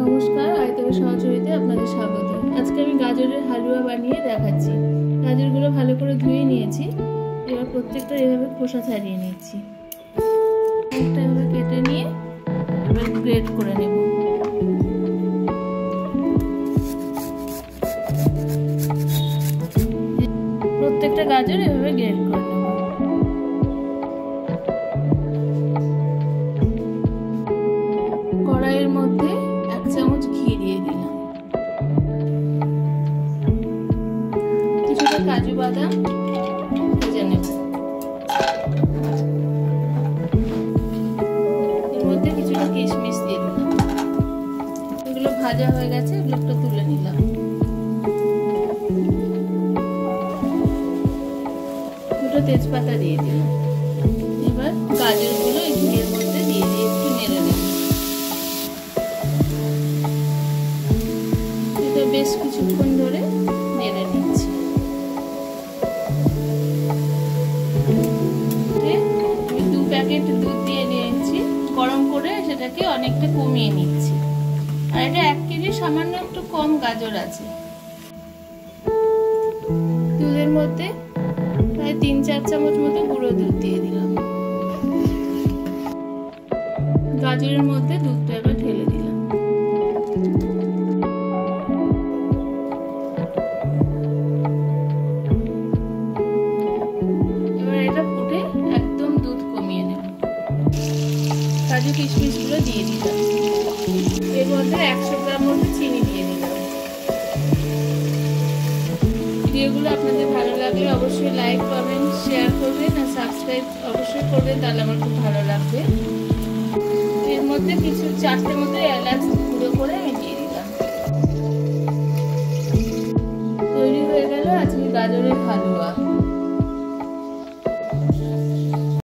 নমস্কার, আয়তবে সহচরিতে আপনাদের স্বাগত। আজকে আমি গাজরের হালুয়া বানিয়ে দেখাচ্ছি। গাজরগুলো ভালো করে ধুয়ে নিয়েছি। এবার প্রত্যেকটা এভাবে খোসা ছাড়িয়ে নিচ্ছি। একটা এভাবে কেটে নিয়ে এবার গ্রেট করে নেব। প্রত্যেকটা গাজর এভাবে গ্রেট করে নেব। কড়াইয়ের মধ্যে 1 চামচ ঘি দিয়ে দিলাম। কিছুটা কাজু বাদাম ভেজে নেব। এর মধ্যে কিছুটা কিশমিশ দিয়ে দিলাম। এগুলো ভাজা হয়ে গেছে, এগুলো একটু তুলে নিলাম। দুটো তেজপাতা দিয়ে দিলাম। এবার গাজরগুলো এই ঘিয়ের মধ্যে দিয়ে দিয়ে একটু নেড়ে নেব। এটা বেশ কিছুক্ষণ ধরে নেড়ে নিচ্ছি। আমি 2 প্যাকেট দুধ দিয়ে নিয়েছি, গরম করে সেটাকে অনেকটা কমিয়ে নিচ্ছি। আর এটা 1 কেজি সামান্য একটু কম গাজর আছে। দুধের মধ্যে প্রায় 3-4 চামচ মতো গুঁড়ো দুধ দিয়ে দিলাম। গাজরের মধ্যে দুধটা এবার ঢেলে দিলাম। এবার এটা ফুটে একদম দুধ কমিয়ে নেব। কাজু কিশমিশ গুলো দিয়ে দিলাম। এর মধ্যে 100 গ্রাম মতো চিনি দিয়ে দিলাম। ভিডিওগুলো আপনাদের ভালো লাগলে অবশ্যই লাইক, কমেন্ট, শেয়ার করবেন আর সাবস্ক্রাইব অবশ্যই করবেন, তাহলে আমার খুব ভালো লাগবে। এর মধ্যে কিছু 4টে মতো এলাচ গুঁড়ো করে আমি দিয়ে দিলাম। তৈরি হয়ে গেল আজকে গাজরের হালুয়া।